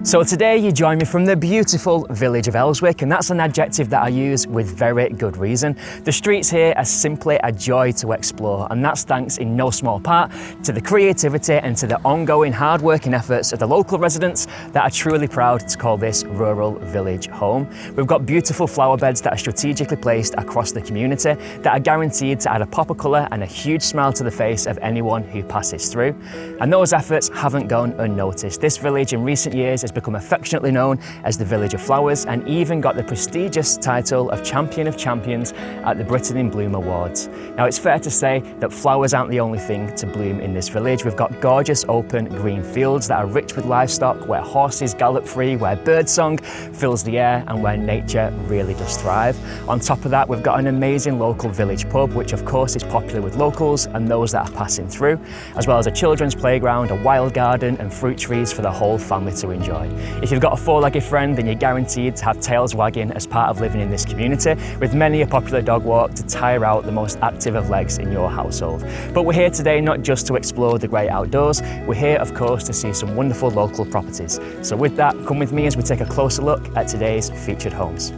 So today you join me from the beautiful village of Elswick, and that's an adjective that I use with very good reason. The streets here are simply a joy to explore, and that's thanks in no small part to the creativity and to the ongoing hard-working efforts of the local residents that are truly proud to call this rural village home. We've got beautiful flower beds that are strategically placed across the community that are guaranteed to add a pop of colour and a huge smile to the face of anyone who passes through. And those efforts haven't gone unnoticed. This village in recent years has become affectionately known as the Village of Flowers and even got the prestigious title of Champion of Champions at the Britain in Bloom Awards. Now it's fair to say that flowers aren't the only thing to bloom in this village. We've got gorgeous open green fields that are rich with livestock, where horses gallop free, where birdsong fills the air and where nature really does thrive. On top of that, we've got an amazing local village pub, which of course is popular with locals and those that are passing through, as well as a children's playground, a wild garden and fruit trees for the whole family to enjoy. If you've got a four-legged friend, then you're guaranteed to have tails wagging as part of living in this community, with many a popular dog walk to tire out the most active of legs in your household. But we're here today not just to explore the great outdoors, we're here of course to see some wonderful local properties. So with that, come with me as we take a closer look at today's featured homes.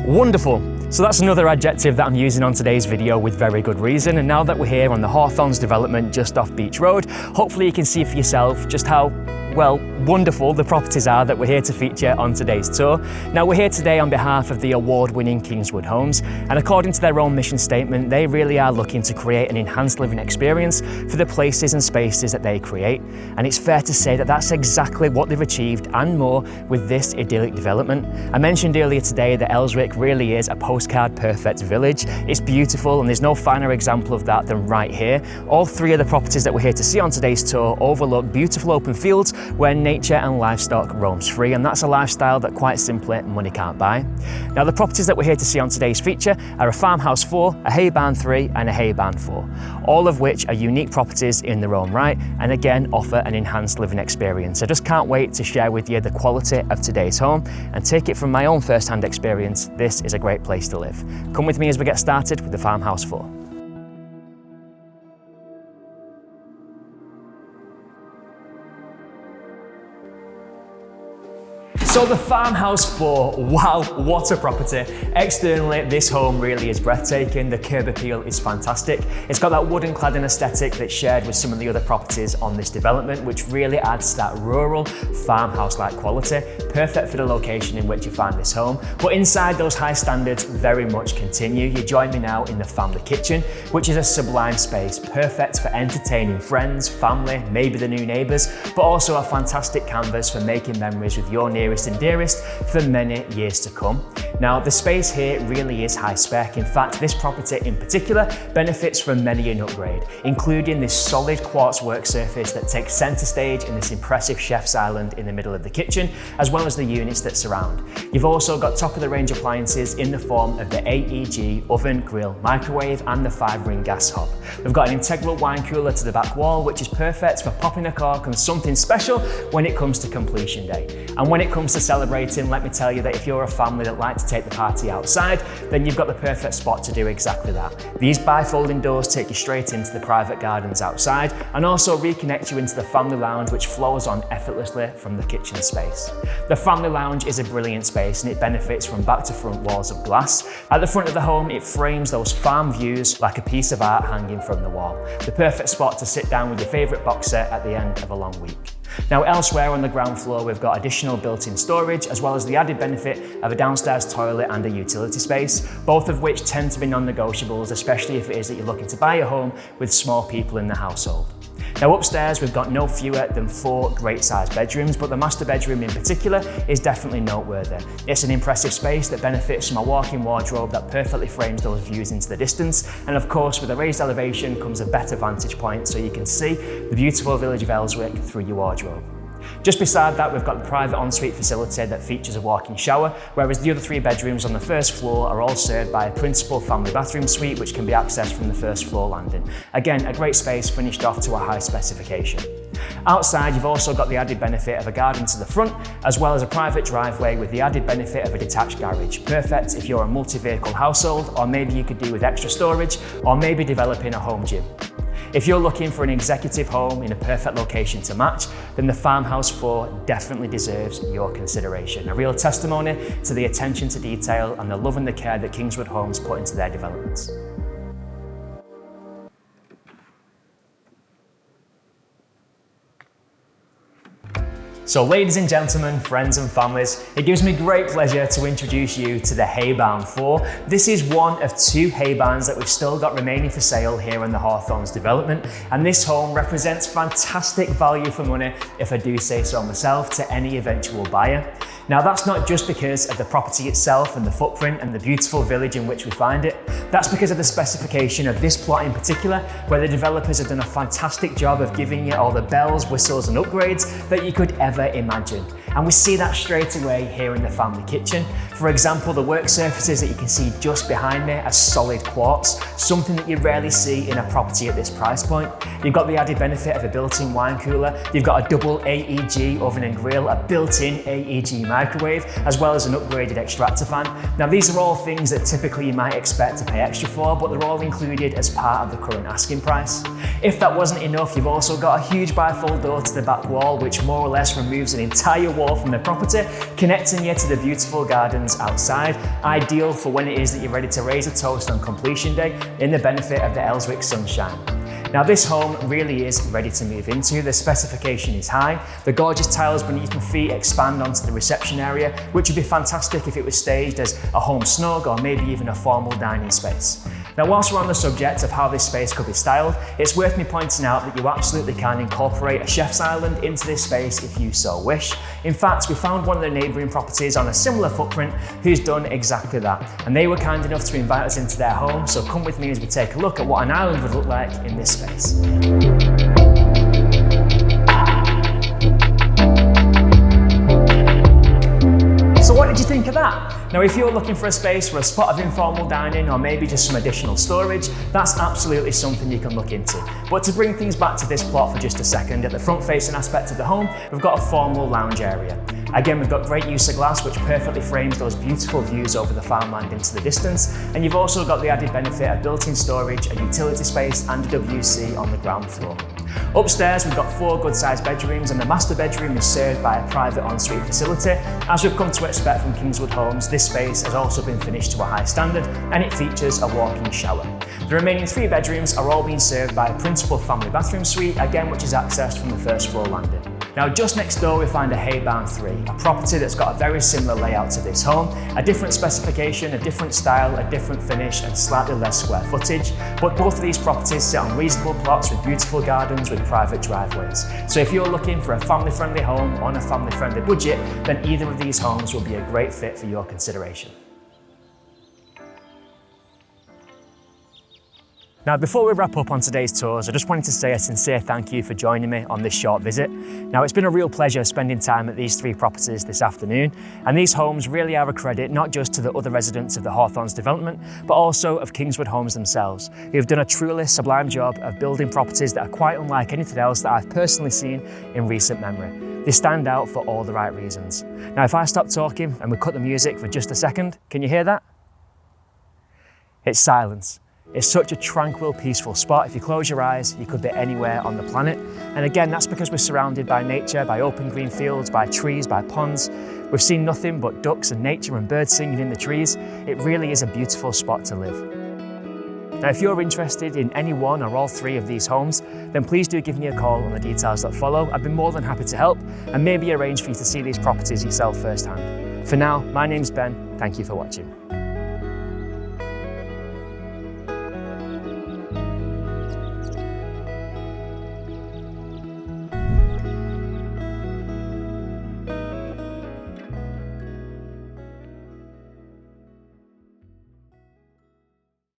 Wonderful. So that's another adjective that I'm using on today's video with very good reason. And now that we're here on the Hawthorns Development just off Beech Road, hopefully you can see for yourself just how, well, wonderful the properties are that we're here to feature on today's tour. Now we're here today on behalf of the award-winning Kingswood Homes, and according to their own mission statement, they really are looking to create an enhanced living experience for the places and spaces that they create. And it's fair to say that that's exactly what they've achieved and more with this idyllic development. I mentioned earlier today that Elswick really is a postcard perfect village. It's beautiful and there's no finer example of that than right here. All three of the properties that we're here to see on today's tour overlook beautiful open fields where nature and livestock roams free, and that's a lifestyle that quite simply money can't buy. Now the properties that we're here to see on today's feature are a Farmhouse 4, a Haybarn 3 and a Haybarn 4, all of which are unique properties in their own right and again offer an enhanced living experience. I just can't wait to share with you the quality of today's home and take it from my own first-hand experience. This is a great place to live. Come with me as we get started with the Farmhouse 4. So the Farmhouse 4, wow, what a property. Externally, this home really is breathtaking. The curb appeal is fantastic. It's got that wooden cladding aesthetic that's shared with some of the other properties on this development, which really adds to that rural farmhouse-like quality, perfect for the location in which you find this home. But inside, those high standards very much continue. You join me now in the family kitchen, which is a sublime space, perfect for entertaining friends, family, maybe the new neighbours, but also a fantastic canvas for making memories with your nearest and dearest for many years to come. Now the space here really is high spec. In fact, this property in particular benefits from many an upgrade, including this solid quartz work surface that takes centre stage in this impressive chef's island in the middle of the kitchen, as well as the units that surround. You've also got top of the range appliances in the form of the AEG oven, grill, microwave and the 5-ring gas hob. We've got an integral wine cooler to the back wall, which is perfect for popping a cork on something special when it comes to completion day. And when it comes to celebrating, let me tell you that if you're a family that like to take the party outside, then you've got the perfect spot to do exactly that. These bifolding doors take you straight into the private gardens outside and also reconnect you into the family lounge, which flows on effortlessly from the kitchen space. The family lounge is a brilliant space and it benefits from back to front walls of glass. At the front of the home, it frames those farm views like a piece of art hanging from the wall. The perfect spot to sit down with your favourite box set at the end of a long week. Now elsewhere on the ground floor, we've got additional built-in storage, as well as the added benefit of a downstairs toilet and a utility space, both of which tend to be non-negotiables, especially if it is that you're looking to buy a home with small people in the household. Now upstairs, we've got no fewer than 4 great sized bedrooms, but the master bedroom in particular is definitely noteworthy. It's an impressive space that benefits from a walk-in wardrobe that perfectly frames those views into the distance, and of course with a raised elevation comes a better vantage point so you can see the beautiful village of Elswick through your wardrobe. Just beside that, we've got the private ensuite facility that features a walk-in shower, whereas the other 3 bedrooms on the first floor are all served by a principal family bathroom suite, which can be accessed from the first floor landing. Again, a great space finished off to a high specification. Outside, you've also got the added benefit of a garden to the front, as well as a private driveway with the added benefit of a detached garage. Perfect if you're a multi-vehicle household, or maybe you could do with extra storage, or maybe developing a home gym. If you're looking for an executive home in a perfect location to match, then the Farmhouse 4 definitely deserves your consideration. A real testimony to the attention to detail and the love and the care that Kingswood Homes put into their developments. So ladies and gentlemen, friends and families, it gives me great pleasure to introduce you to the Haybarn 4. This is one of 2 Haybarns that we've still got remaining for sale here in the Hawthorns Development, and this home represents fantastic value for money, if I do say so myself, to any eventual buyer. Now that's not just because of the property itself and the footprint and the beautiful village in which we find it. That's because of the specification of this plot in particular, where the developers have done a fantastic job of giving you all the bells, whistles and upgrades that you could ever imagine. And we see that straight away here in the family kitchen. For example, the work surfaces that you can see just behind me are solid quartz, something that you rarely see in a property at this price point. You've got the added benefit of a built-in wine cooler, you've got a double AEG oven and grill, a built-in AEG microwave, as well as an upgraded extractor fan. Now these are all things that typically you might expect to pay extra for, but they're all included as part of the current asking price. If that wasn't enough, you've also got a huge bifold door to the back wall, which more or less removes an entire wall from the property, connecting you to the beautiful gardens outside, ideal for when it is that you're ready to raise a toast on completion day in the benefit of the Elswick sunshine. Now this home really is ready to move into. The specification is high. The gorgeous tiles beneath my feet expand onto the reception area, which would be fantastic if it was staged as a home snug or maybe even a formal dining space. Now whilst we're on the subject of how this space could be styled, it's worth me pointing out that you absolutely can incorporate a chef's island into this space if you so wish. In fact, we found one of the neighbouring properties on a similar footprint who's done exactly that, and they were kind enough to invite us into their home, so come with me as we take a look at what an island would look like in this space. So what did you think of that? Now if you're looking for a space for a spot of informal dining or maybe just some additional storage, that's absolutely something you can look into. But to bring things back to this plot for just a second, at the front facing aspect of the home, we've got a formal lounge area. Again, we've got great use of glass, which perfectly frames those beautiful views over the farmland into the distance. And you've also got the added benefit of built-in storage, a utility space and a WC on the ground floor. Upstairs, we've got 4 good-sized bedrooms, and the master bedroom is served by a private ensuite facility. As we've come to expect from Kingswood Homes, this space has also been finished to a high standard, and it features a walk-in shower. The remaining 3 bedrooms are all being served by a principal family bathroom suite, again which is accessed from the first floor landing. Now just next door we find a Haybarn 3, a property that's got a very similar layout to this home, a different specification, a different style, a different finish and slightly less square footage, but both of these properties sit on reasonable plots with beautiful gardens with private driveways. So if you're looking for a family-friendly home on a family-friendly budget, then either of these homes will be a great fit for your consideration. Now, before we wrap up on today's tours, I just wanted to say a sincere thank you for joining me on this short visit. Now, it's been a real pleasure spending time at these 3 properties this afternoon, and these homes really are a credit not just to the other residents of the Hawthorns Development, but also of Kingswood Homes themselves, who have done a truly sublime job of building properties that are quite unlike anything else that I've personally seen in recent memory. They stand out for all the right reasons. Now, if I stop talking and we cut the music for just a second, can you hear that? It's silence. It's such a tranquil, peaceful spot. If you close your eyes, you could be anywhere on the planet. And again, that's because we're surrounded by nature, by open green fields, by trees, by ponds. We've seen nothing but ducks and nature and birds singing in the trees. It really is a beautiful spot to live. Now, if you're interested in any one or all 3 of these homes, then please do give me a call on the details that follow. I'd be more than happy to help and maybe arrange for you to see these properties yourself firsthand. For now, my name's Ben. Thank you for watching.